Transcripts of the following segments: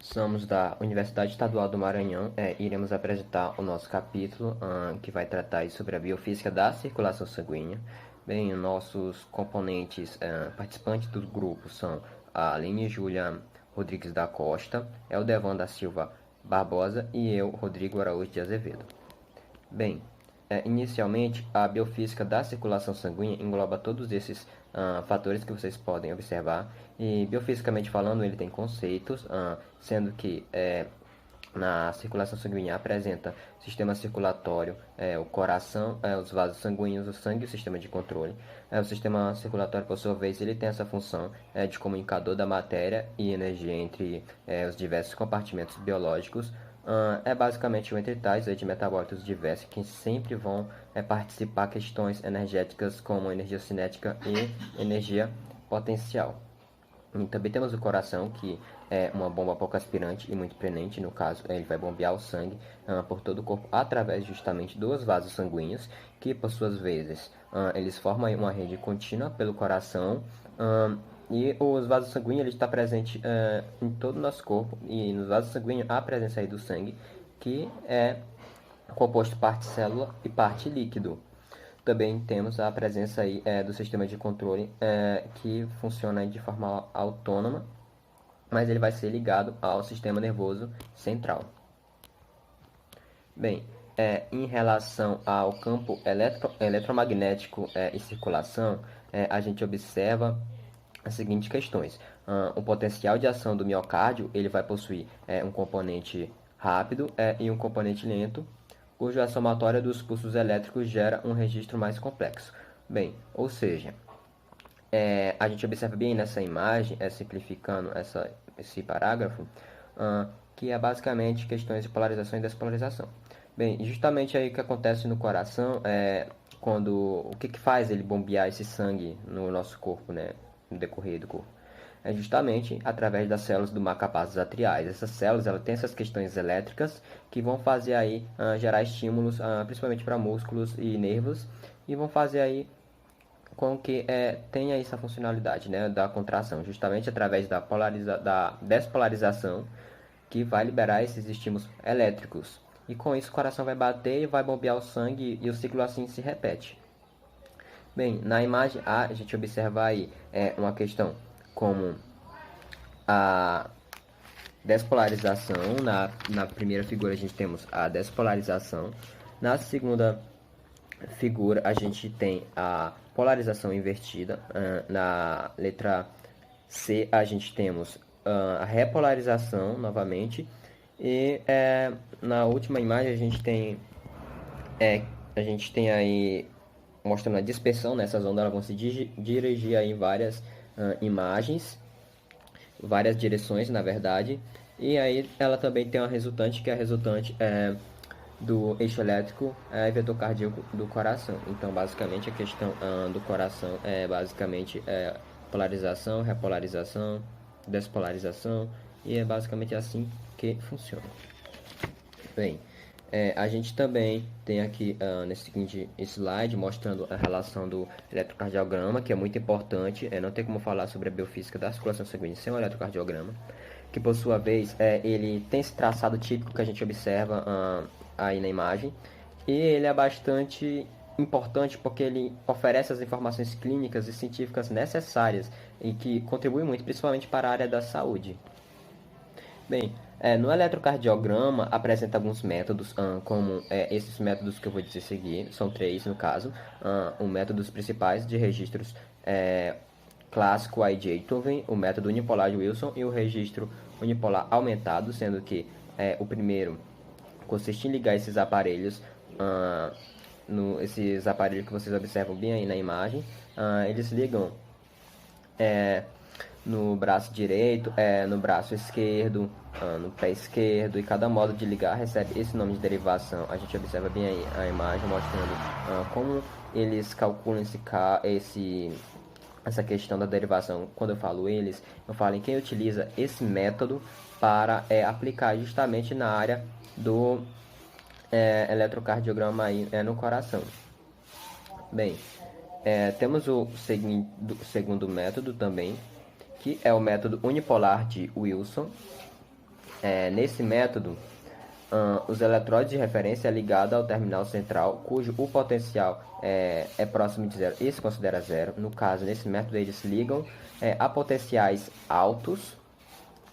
Somos da Universidade Estadual do Maranhão. Iremos apresentar o nosso capítulo, que vai tratar aí sobre a biofísica da circulação sanguínea. Bem, os nossos componentes participantes do grupo são a Aline Júlia Rodrigues da Costa, Eldevan da Silva Barbosa e eu, Rodrigo Araújo de Azevedo. Bem, inicialmente, a biofísica da circulação sanguínea engloba todos esses fatores que vocês podem observar. E, biofisicamente falando, ele tem conceitos, sendo que na circulação sanguínea apresenta sistema circulatório, o coração, os vasos sanguíneos, o sangue e o sistema de controle. O sistema circulatório, por sua vez, ele tem essa função de comunicador da matéria e energia entre os diversos compartimentos biológicos. É basicamente o entre tais de metabólitos diversos que sempre vão participar questões energéticas como energia cinética e energia potencial. E também temos o coração, que é uma bomba pouco aspirante e muito prenente. No caso, ele vai bombear o sangue por todo o corpo através justamente dos vasos sanguíneos, que por suas vezes eles formam uma rede contínua pelo coração. E os vasos sanguíneos ele está presente em todo o nosso corpo, e nos vasos sanguíneos há a presença aí do sangue, que é composto parte célula e parte líquido. Também temos a presença aí do sistema de controle que funciona de forma autônoma, mas ele vai ser ligado ao sistema nervoso central. Bem, em relação ao campo eletromagnético e circulação, a gente observa as seguintes questões. O potencial de ação do miocárdio ele vai possuir um componente rápido e um componente lento, cuja somatória dos pulsos elétricos gera um registro mais complexo. Bem, ou seja, a gente observa bem nessa imagem, simplificando esse parágrafo, que é basicamente questões de polarização e despolarização. Bem, justamente aí o que acontece no coração o que faz ele bombear esse sangue no nosso corpo, né, no decorrer do corpo? É justamente através das células do marcapasos atriais. Essas células têm essas questões elétricas que vão fazer aí gerar estímulos, principalmente para músculos e nervos, e vão fazer aí com que tenha essa funcionalidade, né, da contração, justamente através da despolarização, que vai liberar esses estímulos elétricos. E com isso o coração vai bater e vai bombear o sangue, e o ciclo assim se repete. Bem, na imagem A, a gente observa aí uma questão como a despolarização. Na primeira figura a gente temos a despolarização. Na segunda figura a gente tem a polarização invertida. Na letra C a gente temos a repolarização novamente. E na última imagem a gente tem aí mostrando a dispersão. Nessas ondas elas vão se dirigir aí em várias imagens, várias direções na verdade, e aí ela também tem uma resultante, que é a resultante do eixo elétrico e vetor cardíaco do coração. Então basicamente a questão do coração é basicamente polarização, repolarização, despolarização, e é basicamente assim que funciona. Bem, a gente também tem aqui nesse seguinte slide mostrando a relação do eletrocardiograma, que é muito importante. Não tem como falar sobre a biofísica da circulação sanguínea sem o eletrocardiograma, que por sua vez ele tem esse traçado típico que a gente observa aí na imagem, e ele é bastante importante porque ele oferece as informações clínicas e científicas necessárias e que contribuem muito, principalmente para a área da saúde. Bem, no eletrocardiograma apresenta alguns métodos, como esses métodos que eu vou dizer seguir, são três no caso. Os métodos principais de registros clássico aí de Einthoven, o método unipolar de Wilson e o registro unipolar aumentado, sendo que o primeiro consiste em ligar esses aparelhos, esses aparelhos que vocês observam bem aí na imagem, eles ligam no braço direito, no braço esquerdo, no pé esquerdo, e cada modo de ligar recebe esse nome de derivação. A gente observa bem aí a imagem mostrando como eles calculam essa questão da derivação. Quando eu falo eles, eu falo em quem utiliza esse método para aplicar justamente na área do eletrocardiograma aí, no coração. Bem, temos o segundo método também, que é o método unipolar de Wilson. Nesse método, os eletródes de referência é ligado ao terminal central, cujo o potencial é próximo de zero e se considera zero. No caso, nesse método, eles ligam a potenciais altos,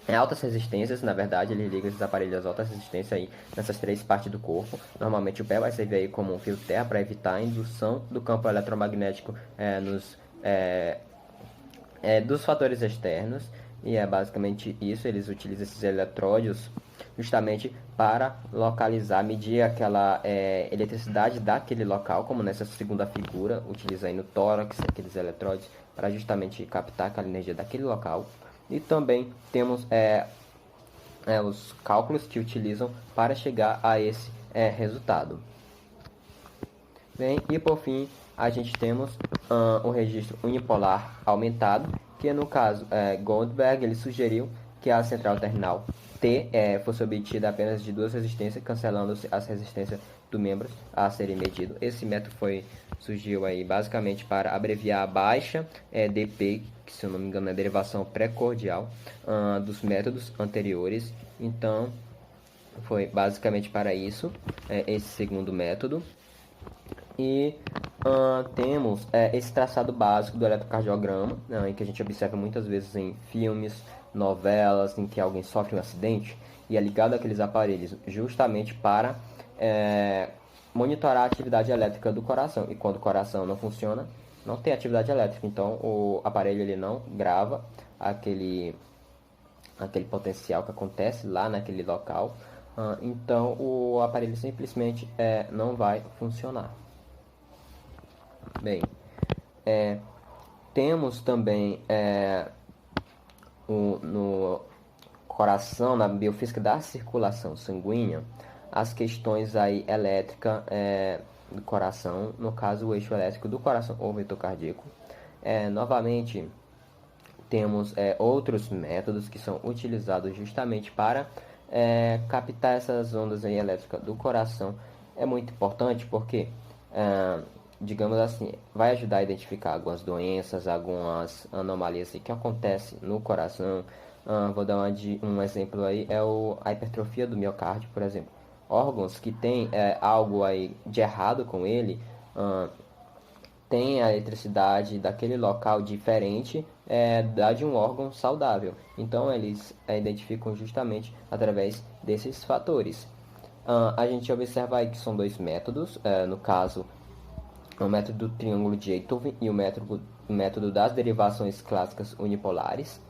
altas resistências. Na verdade, ele liga esses aparelhos a altas resistências aí nessas três partes do corpo. Normalmente o pé vai servir aí como um fio terra para evitar a indução do campo eletromagnético dos fatores externos. E é basicamente isso. Eles utilizam esses eletródios justamente para localizar, medir aquela eletricidade daquele local, como nessa segunda figura, utiliza aí no tórax aqueles eletródios para justamente captar aquela energia daquele local. E também temos os cálculos que utilizam para chegar a esse resultado. Bem, e por fim, a gente temos o registro unipolar aumentado, que no caso, Goldberg ele sugeriu que a central terminal T fosse obtida apenas de duas resistências, cancelando-se as resistências do membro a serem medido. Esse método surgiu aí basicamente para abreviar a baixa dP, que se eu não me engano é a derivação pré-cordial dos métodos anteriores. Então, foi basicamente para isso esse segundo método. E temos esse traçado básico do eletrocardiograma, em que a gente observa muitas vezes em filmes, novelas, em que alguém sofre um acidente e é ligado àqueles aparelhos justamente para monitorar a atividade elétrica do coração. E quando o coração não funciona, não tem atividade elétrica, então o aparelho ele não grava aquele potencial que acontece lá naquele local. Então o aparelho simplesmente não vai funcionar. Bem, temos também no coração, na biofísica da circulação sanguínea, as questões aí elétrica do coração, no caso o eixo elétrico do coração ou vetor cardíaco. Novamente, temos outros métodos que são utilizados justamente para captar essas ondas aí elétricas do coração. É muito importante porque digamos assim, vai ajudar a identificar algumas doenças, algumas anomalias que acontecem no coração. Vou dar um exemplo aí, a hipertrofia do miocárdio, por exemplo. Órgãos que tem algo aí de errado com ele, tem a eletricidade daquele local diferente da de um órgão saudável. Então, eles identificam justamente através desses fatores. A gente observa aí que são dois métodos, no caso, o método do triângulo de Einthoven e o método das derivações clássicas unipolares.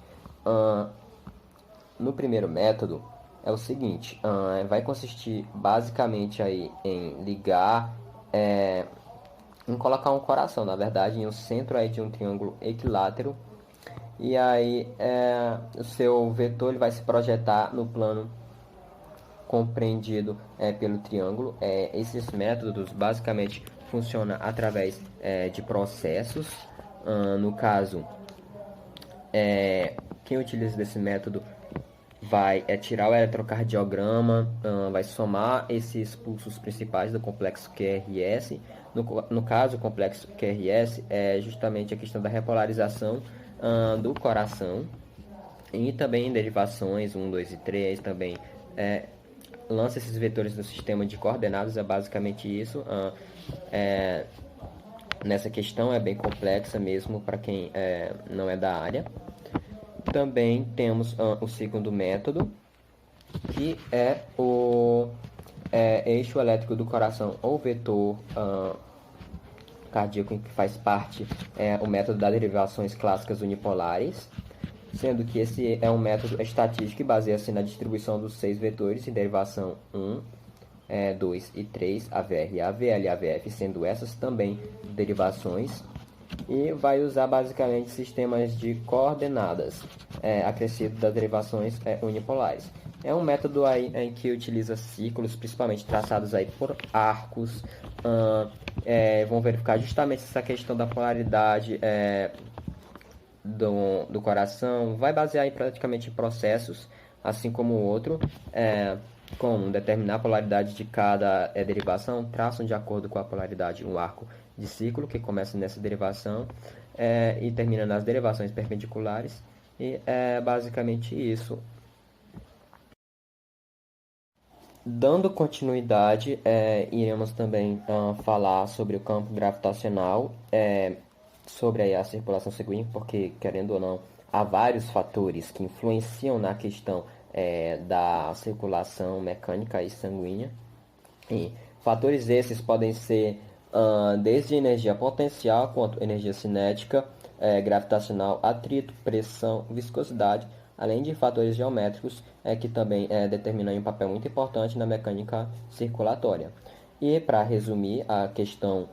No primeiro método é o seguinte, vai consistir basicamente aí em ligar, em colocar um coração, na verdade, em um centro aí de um triângulo equilátero, e aí o seu vetor ele vai se projetar no plano compreendido pelo triângulo. Esses métodos basicamente funcionam através de processos. No caso, quem utiliza desse método vai tirar o eletrocardiograma, vai somar esses pulsos principais do complexo QRS. No caso, o complexo QRS é justamente a questão da repolarização do coração, e também derivações 1, 2 e 3 também lança esses vetores no sistema de coordenadas. É basicamente isso. Nessa questão é bem complexa mesmo para quem não é da área. Também temos o segundo método, que é o eixo elétrico do coração ou vetor cardíaco, que faz parte o método das derivações clássicas unipolares, sendo que esse é um método estatístico e baseia-se na distribuição dos 6 vetores em derivação 1, 2 e 3, AVR, AVL e AVF, sendo essas também derivações, e vai usar basicamente sistemas de coordenadas acrescido das derivações unipolares. É um método aí em que utiliza círculos, principalmente traçados aí por arcos. Vão verificar justamente essa questão da polaridade do coração. Vai basear em praticamente processos, assim como o outro, como determinar a polaridade de cada derivação. Traçam de acordo com a polaridade um arco de círculo que começa nessa derivação e termina nas derivações perpendiculares. E é basicamente isso. Dando continuidade, iremos também falar sobre o campo gravitacional, sobre aí a circulação sanguínea, porque, querendo ou não, há vários fatores que influenciam na questão da circulação mecânica e sanguínea. E fatores esses podem ser desde energia potencial quanto energia cinética, gravitacional, atrito, pressão, viscosidade, além de fatores geométricos que também determinam um papel muito importante na mecânica circulatória. E para resumir a questão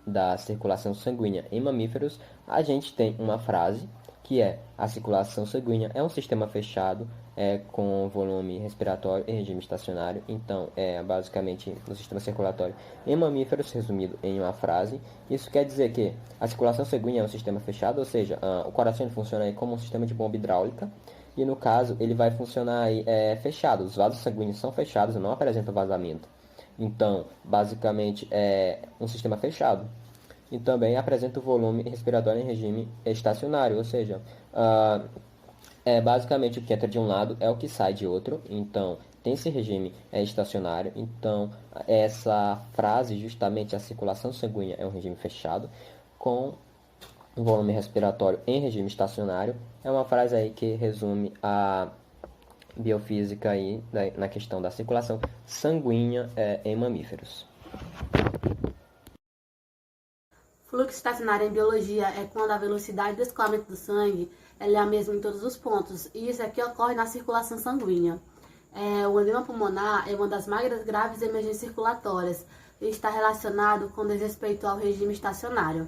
da circulação sanguínea em mamíferos, a gente tem uma frase que é: a circulação sanguínea é um sistema fechado com volume respiratório em regime estacionário. Então, basicamente no sistema circulatório em mamíferos, resumido em uma frase. Isso quer dizer que a circulação sanguínea é um sistema fechado, ou seja, o coração funciona aí como um sistema de bomba hidráulica. E no caso, ele vai funcionar aí, fechado. Os vasos sanguíneos são fechados e não apresentam vazamento. Então, basicamente, é um sistema fechado. E também apresenta o volume respiratório em regime estacionário, ou seja, basicamente o que entra de um lado é o que sai de outro. Então, tem esse regime estacionário. Então, essa frase, justamente, a circulação sanguínea é um regime fechado, com o volume respiratório em regime estacionário, é uma frase aí que resume a biofísica aí na questão da circulação sanguínea em mamíferos. Fluxo estacionário em biologia é quando a velocidade do escoamento do sangue ela é a mesma em todos os pontos, e isso aqui ocorre na circulação sanguínea. O edema pulmonar é uma das mais graves emergências circulatórias e está relacionado com desrespeito ao regime estacionário.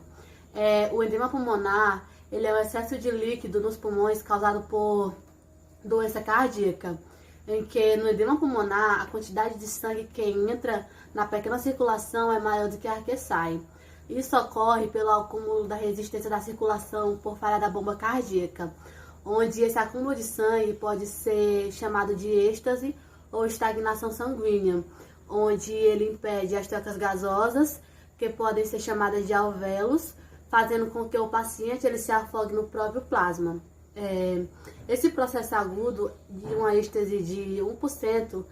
O edema pulmonar ele é o excesso de líquido nos pulmões causado por doença cardíaca, em que no edema pulmonar a quantidade de sangue que entra na pequena circulação é maior do que a que sai. Isso ocorre pelo acúmulo da resistência da circulação por falha da bomba cardíaca, onde esse acúmulo de sangue pode ser chamado de êxtase ou estagnação sanguínea, onde ele impede as trocas gasosas, que podem ser chamadas de alvéolos, fazendo com que o paciente ele se afogue no próprio plasma. Esse processo agudo de uma êxtase de 1%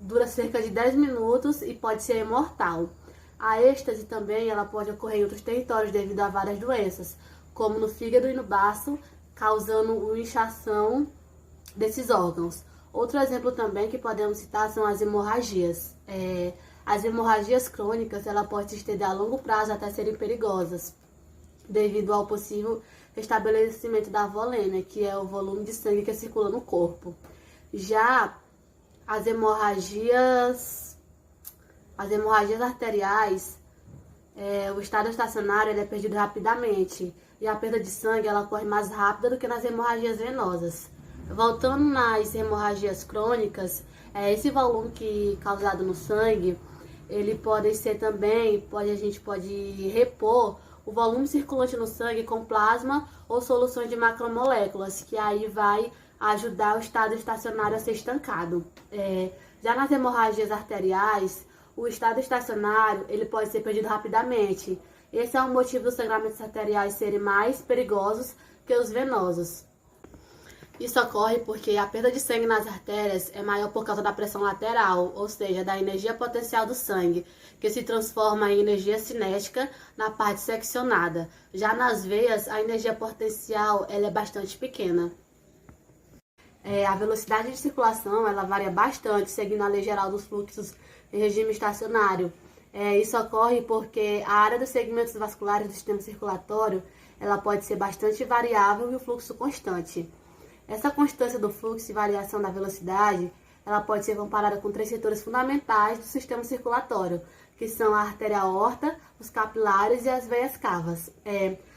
dura cerca de 10 minutos e pode ser mortal. A êxtase também ela pode ocorrer em outros territórios devido a várias doenças, como no fígado e no baço, causando uma inchação desses órgãos. Outro exemplo também que podemos citar são as hemorragias. As hemorragias crônicas ela pode se estender a longo prazo até serem perigosas, devido ao possível restabelecimento da volêmia, que é o volume de sangue que circula no corpo. Já as hemorragias arteriais, o estado estacionário ele é perdido rapidamente e a perda de sangue ela ocorre mais rápida do que nas hemorragias venosas. Voltando nas hemorragias crônicas, esse volume causado no sangue, ele pode ser também, a gente pode repor o volume circulante no sangue com plasma ou soluções de macromoléculas, que aí vai ajudar o estado estacionário a ser estancado. Já nas hemorragias arteriais, o estado estacionário ele pode ser perdido rapidamente. Esse é o motivo dos sangramentos arteriais serem mais perigosos que os venosos. Isso ocorre porque a perda de sangue nas artérias é maior por causa da pressão lateral, ou seja, da energia potencial do sangue, que se transforma em energia cinética na parte seccionada. Já nas veias, a energia potencial ela é bastante pequena. A velocidade de circulação ela varia bastante, seguindo a lei geral dos fluxos em regime estacionário. Isso ocorre porque a área dos segmentos vasculares do sistema circulatório ela pode ser bastante variável e o fluxo constante. Essa constância do fluxo e variação da velocidade, ela pode ser comparada com 3 setores fundamentais do sistema circulatório, que são a artéria aorta, os capilares e as veias cavas.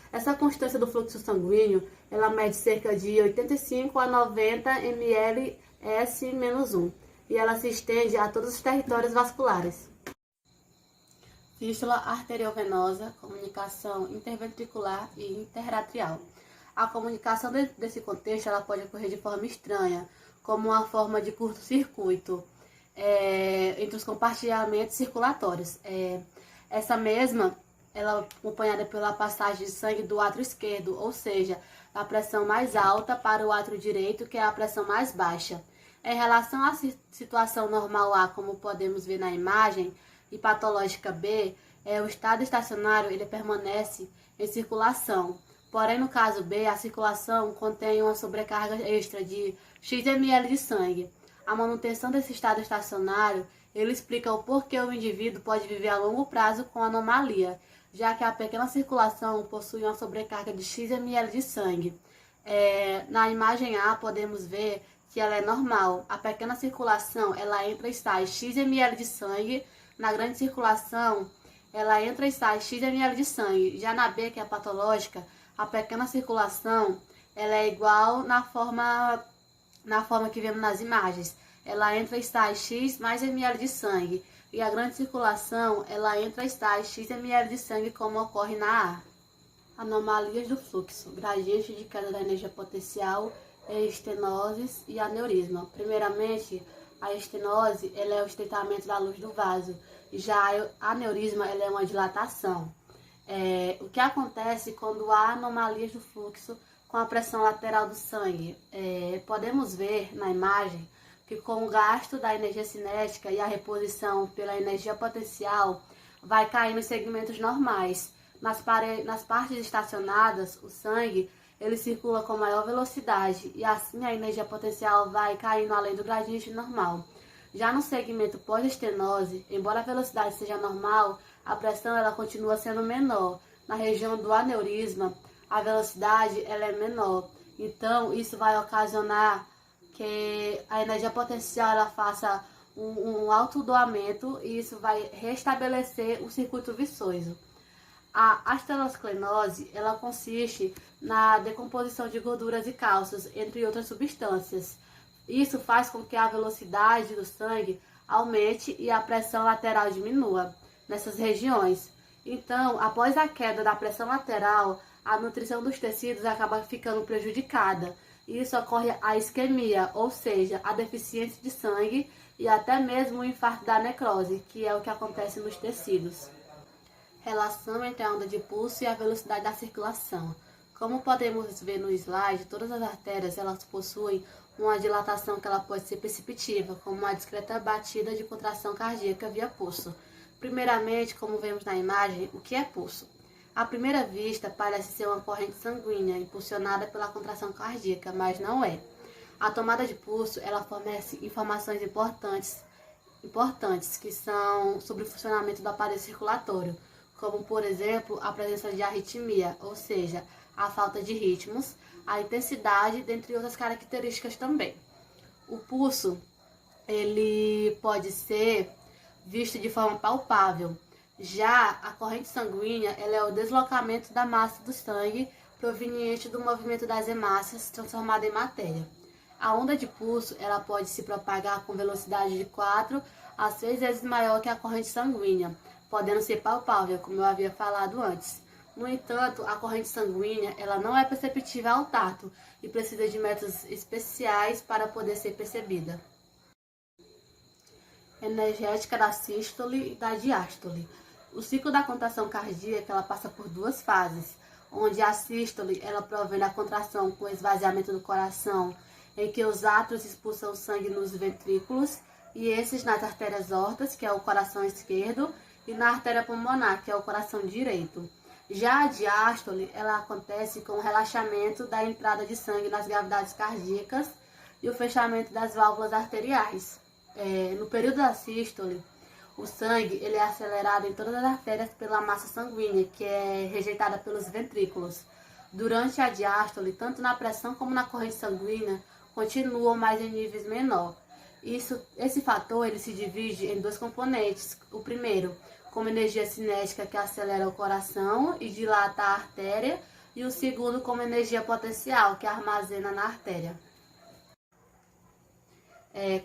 Essa constância do fluxo sanguíneo, ela mede cerca de 85 a 90 mls-1, e ela se estende a todos os territórios vasculares. Fístula arteriovenosa, comunicação interventricular e interarterial. A comunicação desse contexto ela pode ocorrer de forma estranha, como uma forma de curto-circuito entre os compartilhamentos circulatórios. Essa mesma ela é acompanhada pela passagem de sangue do átrio esquerdo, ou seja, a pressão mais alta para o átrio direito, que é a pressão mais baixa. Em relação à situação normal A, como podemos ver na imagem, e patológica B, o estado estacionário ele permanece em circulação. Porém, no caso B, a circulação contém uma sobrecarga extra de X ml de sangue. A manutenção desse estado estacionário, ele explica o porquê o indivíduo pode viver a longo prazo com anomalia, já que a pequena circulação possui uma sobrecarga de X ml de sangue. Na imagem A, podemos ver que ela é normal. A pequena circulação, ela entra e sai X ml de sangue. Na grande circulação, ela entra e sai X ml de sangue. Já na B, que é a patológica, a pequena circulação, ela é igual na forma que vemos nas imagens. Ela entra e sai X mais ml de sangue. E a grande circulação, ela entra e sai X ml de sangue, como ocorre na A. Anomalias do fluxo, gradiente de queda da energia potencial, estenoses e aneurisma. Primeiramente, a estenose ela é o estreitamento da luz do vaso, já a aneurisma ela é uma dilatação. O que acontece quando há anomalias do fluxo com a pressão lateral do sangue? Podemos ver na imagem que com o gasto da energia cinética e a reposição pela energia potencial, vai cair nos segmentos normais. Nas partes estacionadas, o sangue ele circula com maior velocidade e assim a energia potencial vai caindo além do gradiente normal. Já no segmento pós-estenose, embora a velocidade seja normal, a pressão ela continua sendo menor. Na região do aneurisma, a velocidade ela é menor. Então, isso vai ocasionar que a energia potencial ela faça um alto doamento e isso vai restabelecer o circuito viçoso. A aterosclerose, ela consiste na decomposição de gorduras e cálcios, entre outras substâncias. Isso faz com que a velocidade do sangue aumente e a pressão lateral diminua nessas regiões. Então, após a queda da pressão lateral, a nutrição dos tecidos acaba ficando prejudicada. Isso ocorre a isquemia, ou seja, a deficiência de sangue e até mesmo o infarto da necrose, que é o que acontece nos tecidos. Relação entre a onda de pulso e a velocidade da circulação. Como podemos ver no slide, todas as artérias elas possuem uma dilatação que ela pode ser perceptível, como uma discreta batida de contração cardíaca via pulso. Primeiramente, como vemos na imagem, o que é pulso? À primeira vista, parece ser uma corrente sanguínea impulsionada pela contração cardíaca, mas não é. A tomada de pulso ela fornece informações importantes que são sobre o funcionamento do aparelho circulatório, como, por exemplo, a presença de arritmia, ou seja, a falta de ritmos, a intensidade, dentre outras características também. O pulso, ele pode ser visto de forma palpável. Já a corrente sanguínea, ela é o deslocamento da massa do sangue proveniente do movimento das hemácias transformada em matéria. A onda de pulso, ela pode se propagar com velocidade de 4 a 6 vezes maior que a corrente sanguínea, podendo ser palpável, como eu havia falado antes. No entanto, a corrente sanguínea ela não é perceptível ao tato e precisa de métodos especiais para poder ser percebida. Energética da sístole e da diástole. O ciclo da contração cardíaca ela passa por duas fases, onde a sístole ela provém da contração com esvaziamento do coração, em que os átrios expulsam o sangue nos ventrículos e esses nas artérias aortas, que é o coração esquerdo, e na artéria pulmonar, que é o coração direito. Já a diástole, ela acontece com o relaxamento da entrada de sangue nas cavidades cardíacas e o fechamento das válvulas arteriais. No período da sístole, o sangue ele é acelerado em todas as artérias pela massa sanguínea, que é rejeitada pelos ventrículos. Durante a diástole, tanto na pressão como na corrente sanguínea, continuam, mas em níveis menor. Esse fator ele se divide em dois componentes. O primeiro, como energia cinética, que acelera o coração e dilata a artéria, e o segundo, como energia potencial, que armazena na artéria.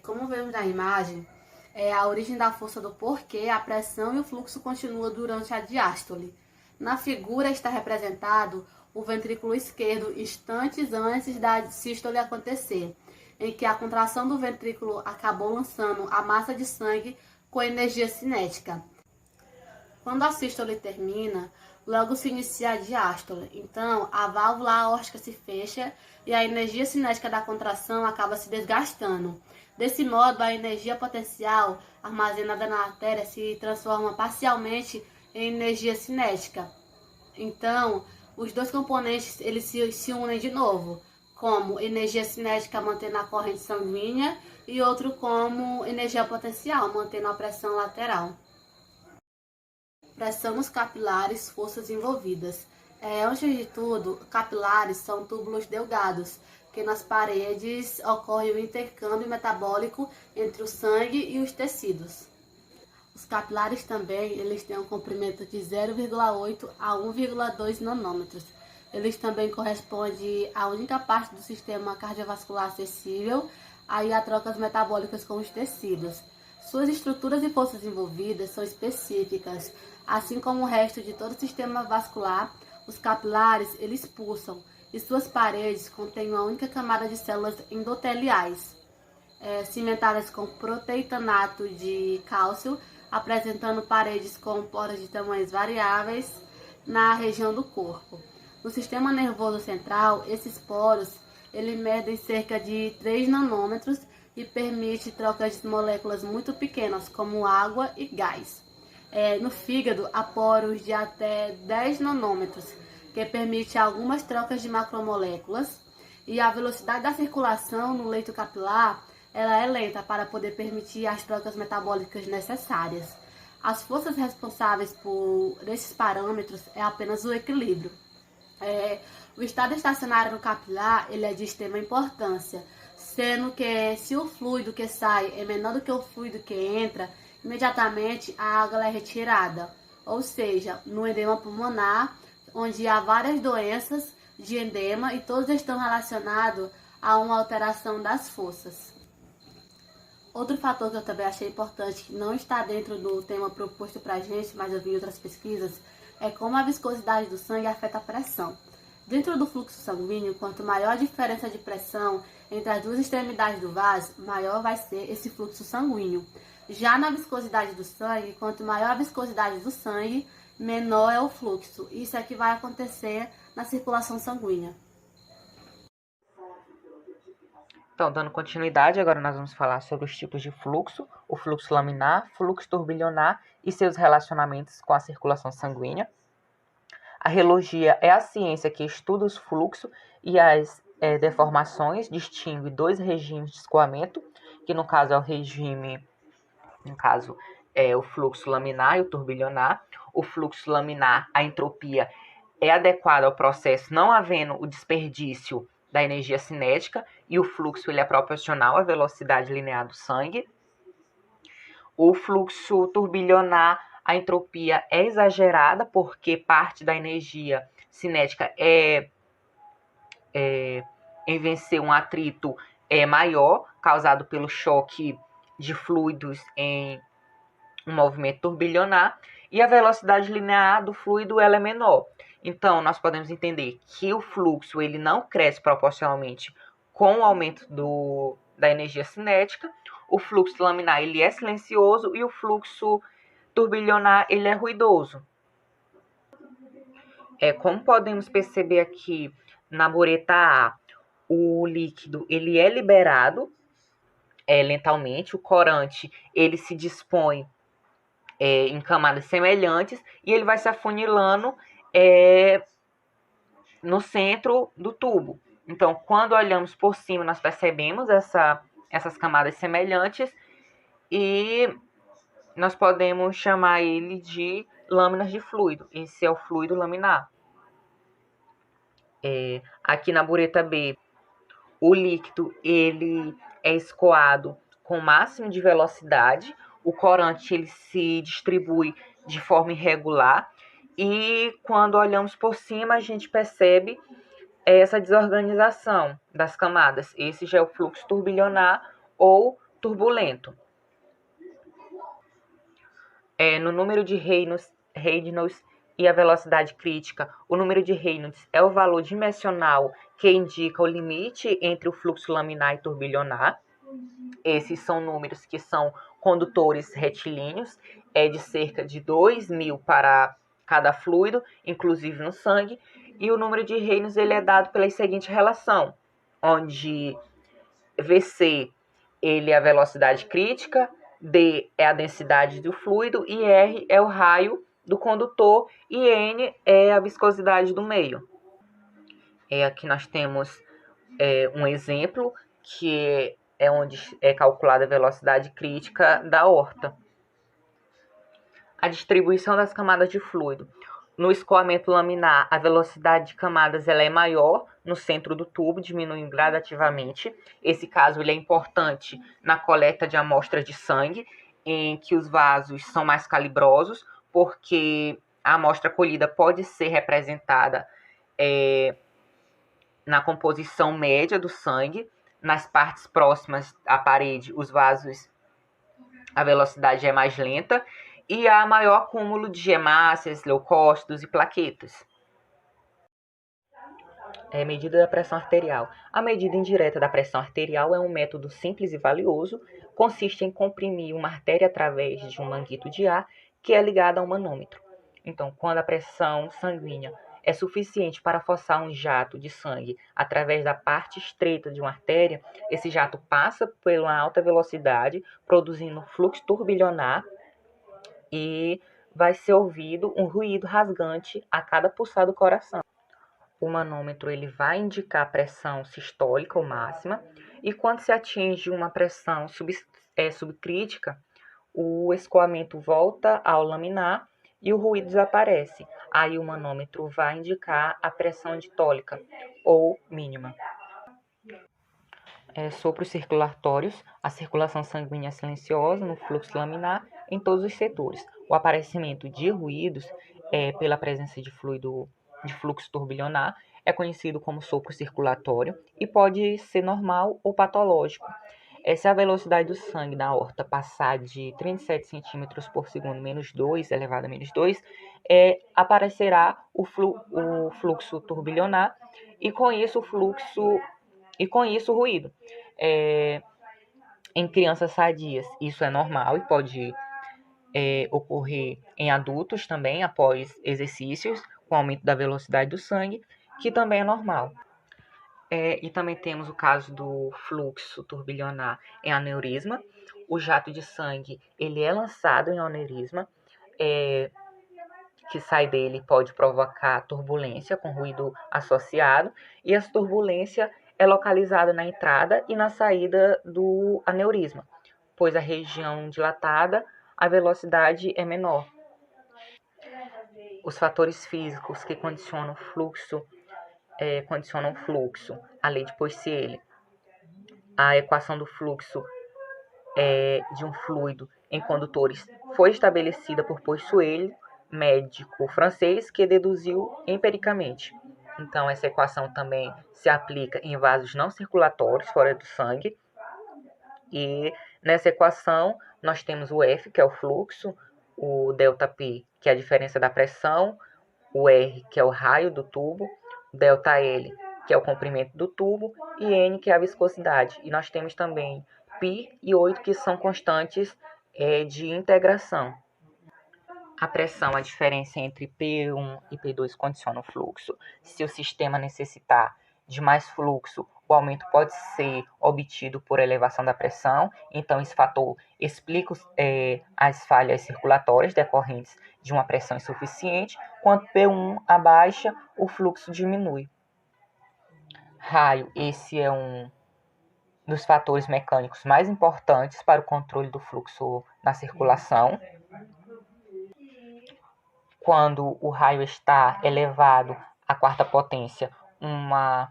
Como vemos na imagem, a origem da força do porquê a pressão e o fluxo continuam durante a diástole. Na figura está representado o ventrículo esquerdo instantes antes da sístole acontecer, em que a contração do ventrículo acabou lançando a massa de sangue com energia cinética. Quando a sístole termina, logo se inicia a diástole. Então, a válvula aórtica se fecha e a energia cinética da contração acaba se desgastando. Desse modo, a energia potencial armazenada na artéria se transforma parcialmente em energia cinética. Então, os dois componentes eles se unem de novo, como energia cinética mantendo a corrente sanguínea e outro como energia potencial mantendo a pressão lateral. Pressão nos capilares, forças envolvidas. Antes de tudo, capilares são túbulos delgados, que nas paredes ocorre o intercâmbio metabólico entre o sangue e os tecidos. Os capilares também eles têm um comprimento de 0,8 a 1,2 nanômetros. Eles também correspondem à única parte do sistema cardiovascular acessível a trocas metabólicas com os tecidos. Suas estruturas e forças envolvidas são específicas, assim como o resto de todo o sistema vascular. Os capilares eles pulsam e suas paredes contêm uma única camada de células endoteliais, cimentadas com proteitanato de cálcio, apresentando paredes com poros de tamanhos variáveis na região do corpo. No sistema nervoso central, esses poros eles medem cerca de 3 nanômetros e permite trocas de moléculas muito pequenas, como água e gás. No fígado, há poros de até 10 nanômetros, que permite algumas trocas de macromoléculas, e a velocidade da circulação no leito capilar ela é lenta para poder permitir as trocas metabólicas necessárias. As forças responsáveis por esses parâmetros é apenas o equilíbrio. O estado estacionário no capilar ele é de extrema importância, sendo que se o fluido que sai é menor do que o fluido que entra, imediatamente a água é retirada. Ou seja, no edema pulmonar, onde há várias doenças de edema e todos estão relacionados a uma alteração das forças. Outro fator que eu também achei importante, que não está dentro do tema proposto para a gente, mas eu vi em outras pesquisas, é como a viscosidade do sangue afeta a pressão. Dentro do fluxo sanguíneo, quanto maior a diferença de pressão entre as duas extremidades do vaso, maior vai ser esse fluxo sanguíneo. Já na viscosidade do sangue, quanto maior a viscosidade do sangue, menor é o fluxo. Isso é que vai acontecer na circulação sanguínea. Então, dando continuidade, agora nós vamos falar sobre os tipos de fluxo, o fluxo laminar, fluxo turbilionar e seus relacionamentos com a circulação sanguínea. A rheologia é a ciência que estuda os fluxos e as deformações, distingue dois regimes de escoamento, que no caso é o fluxo laminar e o turbilionar. O fluxo laminar, a entropia é adequada ao processo, não havendo o desperdício da energia cinética, e o fluxo ele é proporcional à velocidade linear do sangue. O fluxo turbilionar, a entropia é exagerada, porque parte da energia cinética em vencer um atrito maior, causado pelo choque de fluidos em um movimento turbilionar, e a velocidade linear do fluido ela é menor. Então, nós podemos entender que o fluxo ele não cresce proporcionalmente com o aumento da energia cinética. O fluxo laminar ele é silencioso e o fluxo turbilionar ele é ruidoso. Como podemos perceber aqui na bureta A, o líquido ele é liberado lentamente, o corante ele se dispõe em camadas semelhantes e ele vai se afunilando no centro do tubo. Então, quando olhamos por cima, nós percebemos essas camadas semelhantes e nós podemos chamar ele de lâminas de fluido. Esse é o fluido laminar. Aqui na bureta B, o líquido ele é escoado com o máximo de velocidade, o corante ele se distribui de forma irregular e quando olhamos por cima a gente percebe essa desorganização das camadas. Esse já é o fluxo turbilionar ou turbulento. No número de Reynolds e a velocidade crítica, o número de Reynolds é o valor dimensional que indica o limite entre o fluxo laminar e turbilionar. Esses são números que são condutores retilíneos é de cerca de 2.000 para cada fluido, inclusive no sangue, e o número de reinos ele é dado pela seguinte relação, onde VC ele é a velocidade crítica, D é a densidade do fluido e R é o raio do condutor e N é a viscosidade do meio. Aqui nós temos um exemplo que é onde é calculada a velocidade crítica da aorta. A distribuição das camadas de fluido. No escoamento laminar, a velocidade de camadas ela é maior no centro do tubo, diminuindo gradativamente. Esse caso ele é importante na coleta de amostras de sangue, em que os vasos são mais calibrosos, porque a amostra colhida pode ser representada na composição média do sangue. Nas partes próximas à parede, os vasos, a velocidade é mais lenta e há maior acúmulo de hemácias, leucócitos e plaquetas. Medida da pressão arterial. A medida indireta da pressão arterial é um método simples e valioso. Consiste em comprimir uma artéria através de um manguito de ar que é ligado a um manômetro. Então, quando a pressão sanguínea é suficiente para forçar um jato de sangue através da parte estreita de uma artéria, esse jato passa pela alta velocidade, produzindo fluxo turbilionar e vai ser ouvido um ruído rasgante a cada pulsar do coração. O manômetro ele vai indicar a pressão sistólica ou máxima, e quando se atinge uma pressão subcrítica, o escoamento volta ao laminar e o ruído desaparece. Aí o manômetro vai indicar a pressão diastólica ou mínima. Sopros circulatórios, a circulação sanguínea é silenciosa no fluxo laminar em todos os setores. O aparecimento de ruídos pela presença de fluido de fluxo turbilionar é conhecido como sopro circulatório e pode ser normal ou patológico. Se a velocidade do sangue na aorta passar de 37 cm por segundo menos 2, elevado a menos 2, aparecerá o fluxo turbilionar e com isso o ruído. Em crianças sadias, isso é normal e pode ocorrer em adultos também, após exercícios, com aumento da velocidade do sangue, que também é normal. E também temos o caso do fluxo turbilionar em aneurisma. O jato de sangue ele é lançado em aneurisma, que sai dele pode provocar turbulência com ruído associado, e essa turbulência é localizada na entrada e na saída do aneurisma, pois a região dilatada, a velocidade é menor. Os fatores físicos que condicionam o fluxo, a lei de Poiseuille, a equação do fluxo de um fluido em condutores foi estabelecida por Poiseuille, médico francês, que deduziu empiricamente. Então, essa equação também se aplica em vasos não circulatórios, fora do sangue. E nessa equação, nós temos o F, que é o fluxo, o ΔP, que é a diferença da pressão, o R, que é o raio do tubo, ΔL, que é o comprimento do tubo, e N, que é a viscosidade. E nós temos também π e 8, que são constantes de integração. A pressão, a diferença entre P1 e P2 condiciona o fluxo. Se o sistema necessitar de mais fluxo, o aumento pode ser obtido por elevação da pressão. Então, esse fator explica as falhas circulatórias decorrentes de uma pressão insuficiente. Quando P1 abaixa, o fluxo diminui. Raio, esse é um dos fatores mecânicos mais importantes para o controle do fluxo na circulação. Quando o raio está elevado à quarta potência, uma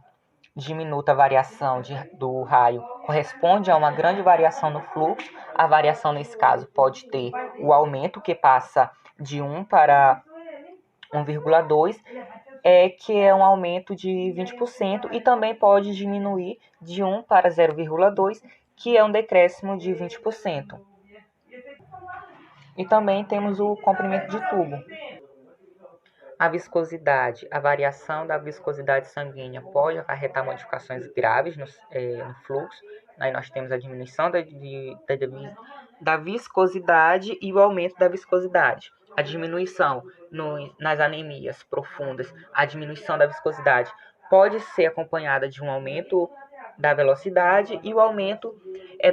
diminuta variação do raio corresponde a uma grande variação no fluxo. A variação, nesse caso, pode ter o aumento, que passa de 1 para 1,2, que é um aumento de 20%, e também pode diminuir de 1 para 0,2, que é um decréscimo de 20%. E também temos o comprimento de tubo. A viscosidade, a variação da viscosidade sanguínea pode acarretar modificações graves no fluxo. Aí nós temos a diminuição da viscosidade e o aumento da viscosidade. A diminuição nas anemias profundas, a diminuição da viscosidade pode ser acompanhada de um aumento da velocidade, e o aumento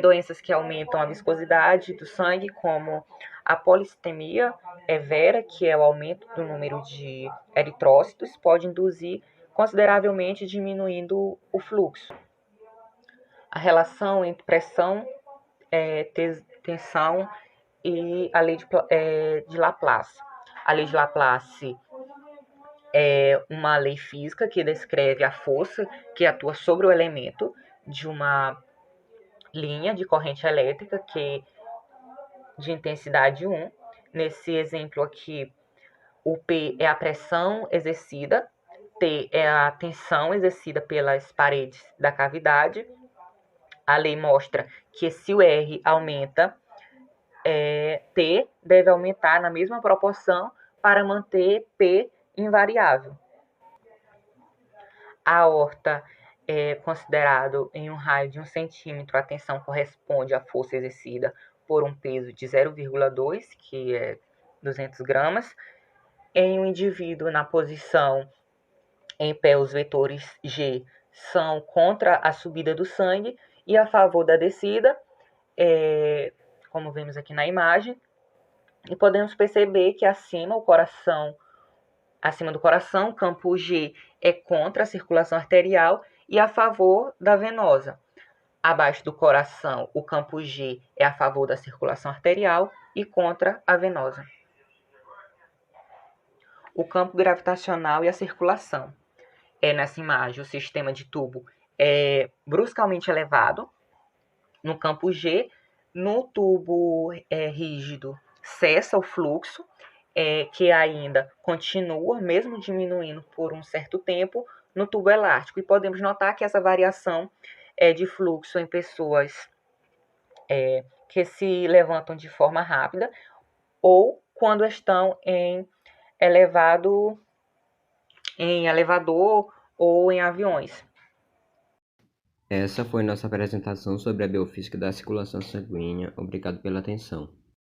doenças que aumentam a viscosidade do sangue, como a policistemia vera, que é o aumento do número de eritrócitos, pode induzir consideravelmente diminuindo o fluxo. A relação entre pressão, tensão e a lei de Laplace. A lei de Laplace é uma lei física que descreve a força que atua sobre o elemento de uma linha de corrente elétrica de intensidade 1. Nesse exemplo aqui, o P é a pressão exercida, T é a tensão exercida pelas paredes da cavidade. A lei mostra que se o R aumenta, T deve aumentar na mesma proporção para manter P invariável. A aorta é considerado em um raio de 1 centímetro, a tensão corresponde à força exercida por um peso de 0,2, que é 200 gramas. Em um indivíduo na posição em pé, os vetores G são contra a subida do sangue e a favor da descida, como vemos aqui na imagem. E podemos perceber que acima do coração, o campo G é contra a circulação arterial e a favor da venosa. Abaixo do coração, o campo G é a favor da circulação arterial e contra a venosa. O campo gravitacional e a circulação. Nessa imagem, o sistema de tubo é bruscamente elevado no campo G. No tubo rígido, cessa o fluxo, que ainda continua, mesmo diminuindo por um certo tempo, no tubo elástico. E podemos notar que essa variação de fluxo em pessoas que se levantam de forma rápida ou quando estão em elevador ou em aviões. Essa foi nossa apresentação sobre a biofísica da circulação sanguínea. Obrigado pela atenção.